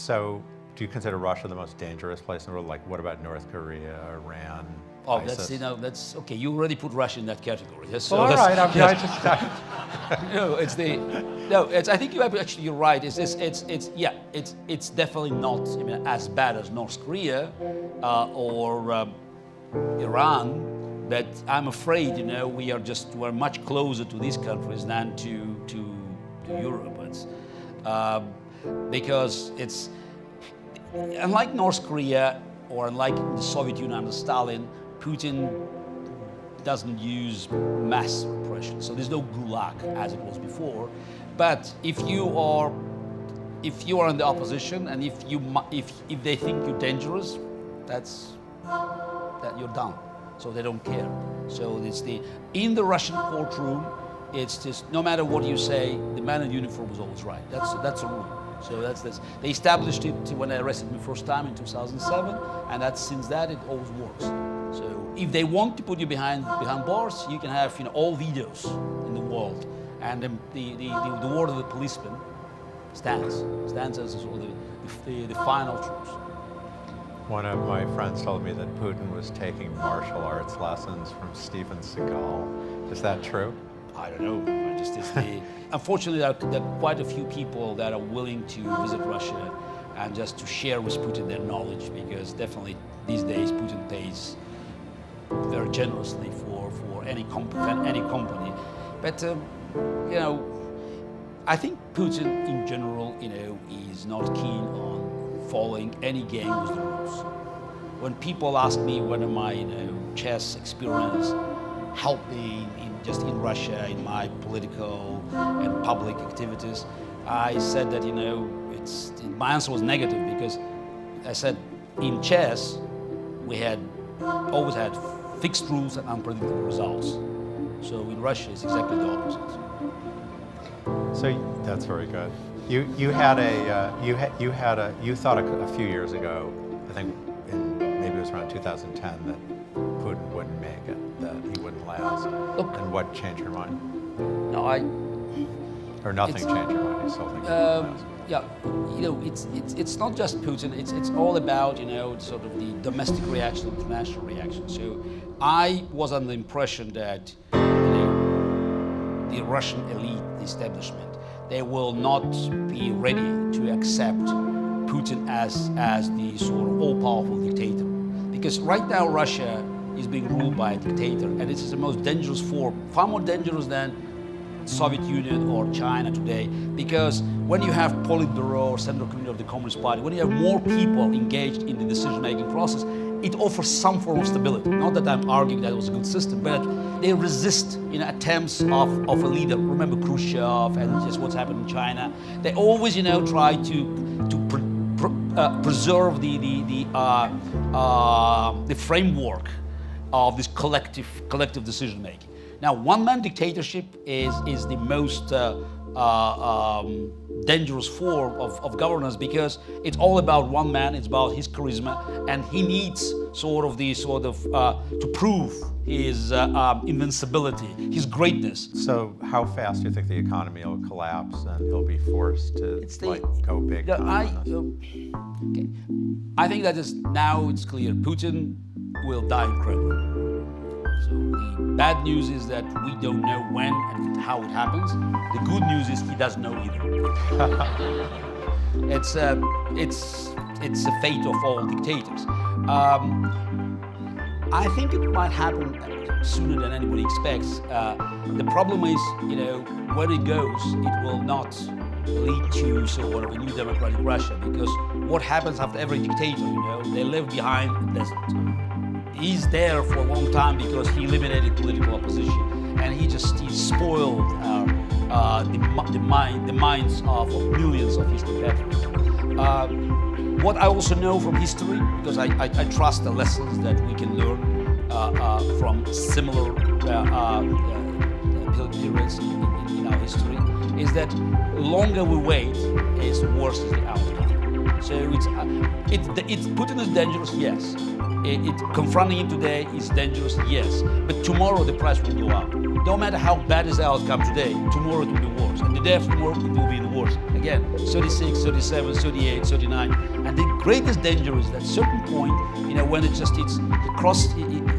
So, do you consider Russia the most dangerous place in the world? Like, what about North Korea, Iran, Oh, ISIS? that's okay. You already put Russia in that category. Yes, Well, all right. I think you're right. It's definitely not as bad as North Korea or Iran, but I'm afraid we're much closer to these countries than to Europe. Because it's unlike North Korea or unlike the Soviet Union under Stalin, Putin doesn't use mass repression, so there's no gulag as it was before. But if you are in the opposition and if they think you're dangerous, that you're done. So they don't care. So in the Russian courtroom, it's just no matter what you say, the man in uniform was always right. That's a rule. So they established it when they arrested me first time in 2007, and since that it always works. So if they want to put you behind bars, you can have all videos in the world, and the word of the policeman stands as sort of the final truth. One of my friends told me that Putin was taking martial arts lessons from 𝐕𝐸𝐴𝐸 Seagal. Is that true? I don't know. Unfortunately, there are quite a few people that are willing to visit Russia and just to share with Putin their knowledge, because definitely these days Putin pays very generously for any company. But I think Putin in general, is not keen on following any game with the rules. When people ask me whether my chess experience helped me in Russia in my political and public activities, I said that my answer was negative, because I said in chess we always had fixed rules and unpredictable results. So in Russia it's exactly the opposite. So that's very good. You thought a few years ago, I think maybe it was around 2010, that Putin wouldn't make it, that he wouldn't last. Look, and what changed your mind? No, or nothing changed your mind. You still think he wouldn't last? Yeah, it's not just Putin. It's all about sort of the domestic reaction, international reaction. So I was under the impression that the Russian elite, the establishment, they will not be ready to accept Putin as the sort of all-powerful dictator, because right now Russia is being ruled by a dictator, and this is the most dangerous form, far more dangerous than Soviet Union or China today, because when you have Politburo or Central Committee of the Communist Party, when you have more people engaged in the decision-making process, it offers some form of stability. Not that I'm arguing that it was a good system, but they resist attempts of a leader. Remember Khrushchev and just what's happened in China. They always try to preserve the framework of this collective decision-making. Now, one-man dictatorship is the most dangerous form of governance, because it's all about one man, it's about his charisma, and he needs to prove his invincibility, his greatness. So how fast do you think the economy will collapse and he'll be forced to go big time? I think that now it's clear. Putin will die in Kremlin. So the bad news is that we don't know when and how it happens. The good news is he doesn't know either. It's the fate of all dictators. I think it might happen sooner than anybody expects. The problem is, where it goes, it will not lead to sort of a new democratic Russia, because what happens after every dictator, they live behind the desert. He's there for a long time because he eliminated political opposition, and he spoiled the minds of millions of his competitors. What I also know from history, because I trust the lessons that we can learn from similar periods in our history, is that the longer we wait, is worse is the outcome. So Putin is dangerous, yes. Confronting him today is dangerous, yes. But tomorrow the price will go up. No matter how bad is the outcome today, tomorrow it will be worse. And the day after tomorrow it will be even worse. Again, 36, 37, 38, 39. And the greatest danger is that certain point, when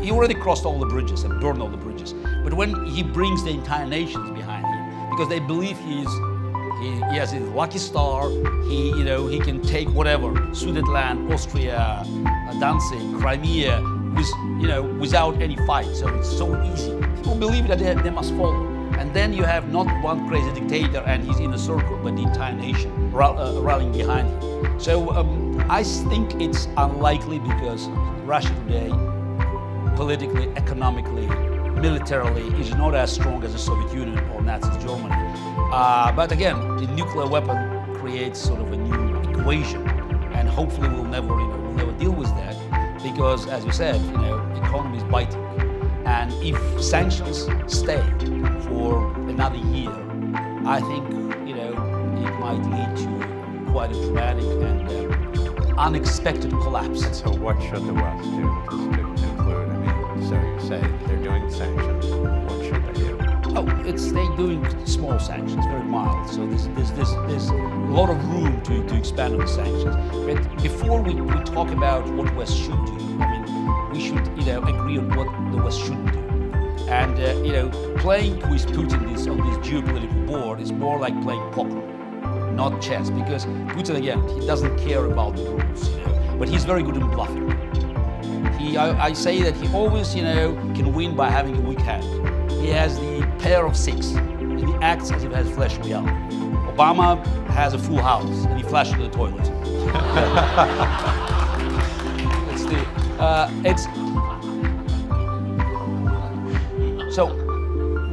he already crossed all the bridges and burned all the bridges. But when he brings the entire nations behind him, because they believe he has a lucky star, he can take whatever, Sudetenland, Austria, Danzig, Crimea, without any fight. So it's so easy. People believe that they must follow. And then you have not one crazy dictator and he's in a circle, but the entire nation rallying behind him. So I think it's unlikely because Russia today, politically, economically, militarily, is not as strong as the Soviet Union or Nazi Germany. But again, the nuclear weapon creates sort of a new equation, and hopefully we'll never deal with that, because as you said, the economy is biting, and if sanctions stay for another year, I think it might lead to quite a dramatic and unexpected collapse. And so, what should the West do? Just to conclude, so you say they're doing sanctions. What should they do? Oh, they're doing small sanctions, very mild. So there's a lot of room to expand on the sanctions. But before we talk about what West should do, we should agree on what the West shouldn't do. And playing with Putin on this geopolitical board is more like playing poker, not chess. Because Putin, again, he doesn't care about the rules, but he's very good in bluffing. I say that he always, can win by having a weak hand. He has the pair of 6, and he acts as if he has Flash Royale. Obama has a full house, and he flashes to the toilet. So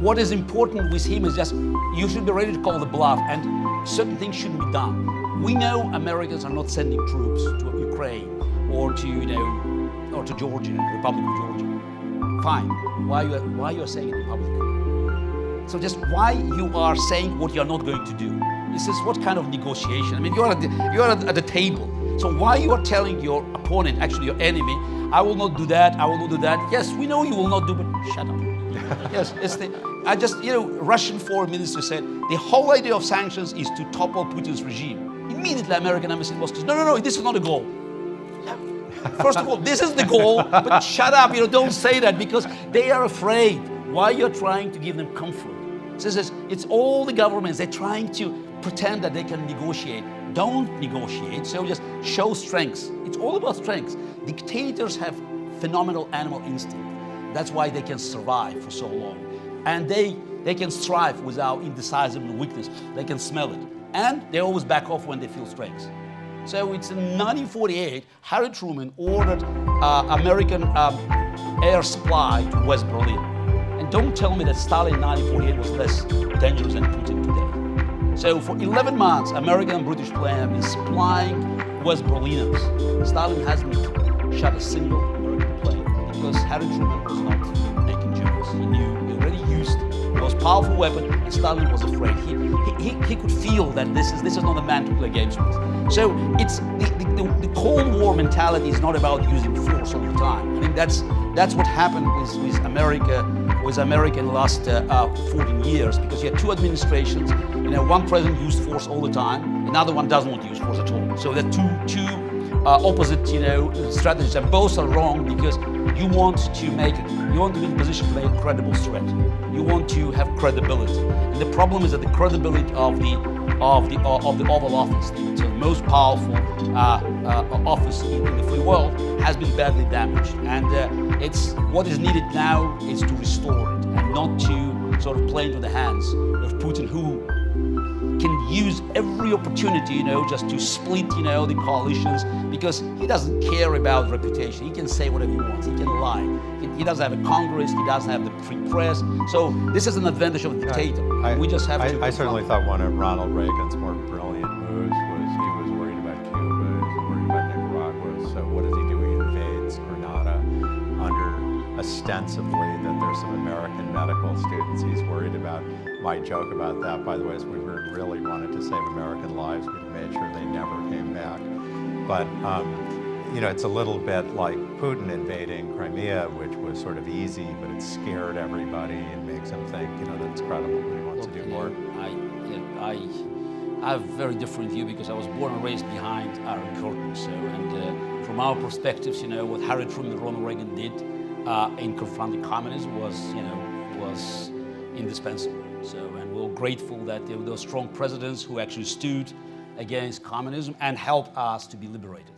what is important with him is just you should be ready to call the bluff, and certain things shouldn't be done. We know Americans are not sending troops to Ukraine or to Georgia, Republic of Georgia. Fine. Why you are saying it in public? So just why you are saying what you are not going to do? This is what kind of negotiation? You are at the table. So why you are telling your opponent, actually your enemy, I will not do that, I will not do that. Yes, we know you will not do, but shut up. Yes, Russian foreign minister said the whole idea of sanctions is to topple Putin's regime. Immediately American embassy in Moscow said, no, this is not a goal. First of all, this is the goal, but shut up, don't say that, because they are afraid. Why you're trying to give them comfort? It's all the governments, they're trying to pretend that they can negotiate. Don't negotiate, so just show strength. It's all about strength. Dictators have phenomenal animal instinct. That's why they can survive for so long. And they can strive without indecisiveness and weakness. They can smell it. And they always back off when they feel strength. So it's in 1948, Harry Truman ordered American air supply to West Berlin. And don't tell me that Stalin in 1948 was less dangerous than Putin today. So for 11 months, American and British planes have been supplying West Berliners. Stalin hasn't shot a single American plane because Harry Truman was not making jokes. He knew he already used the most powerful weapon, and Stalin was afraid. He could feel that this is not a man to play games with. So it's the Cold War mentality is not about using force all the time. I think that's what happened with America in the last 14 years, because you had 2 administrations. One president used force all the time, another one doesn't want to use force at all. So there are two opposite strategies, and both are wrong, because you want to be in a position to make a credible threat. You want to have credibility, and the problem is that the credibility of the Oval Office, the most powerful office in the free world, has been badly damaged. And it's what is needed now is to restore it, and not to sort of play into the hands of Putin, who can use every opportunity, just to split, the coalitions, because he doesn't care about reputation. He can say whatever he wants. He can lie. He doesn't have a Congress. He doesn't have the free press. So this is an advantage of a dictator. We just have to. I certainly thought one of Ronald Reagan's more brilliant moves was he was worried about Cuba, he was worried about Nicaragua. So what does he do? He invades Grenada ostensibly that there's some American medical students he's worried about my joke about that, by the way, is we really wanted to save American lives. We made sure they never came back. But you know, it's a little bit like Putin invading Crimea, which was sort of easy, but it scared everybody and makes them think, you know, that's credible, but he wants to do more. I have a very different view because I was born and raised behind Iron Curtain. So, and from our perspectives, you know, what Harry Truman and Ronald Reagan did in confronting communism was, you know, was indispensable. So, and we're grateful that there were those strong presidents who actually stood against communism and helped us to be liberated.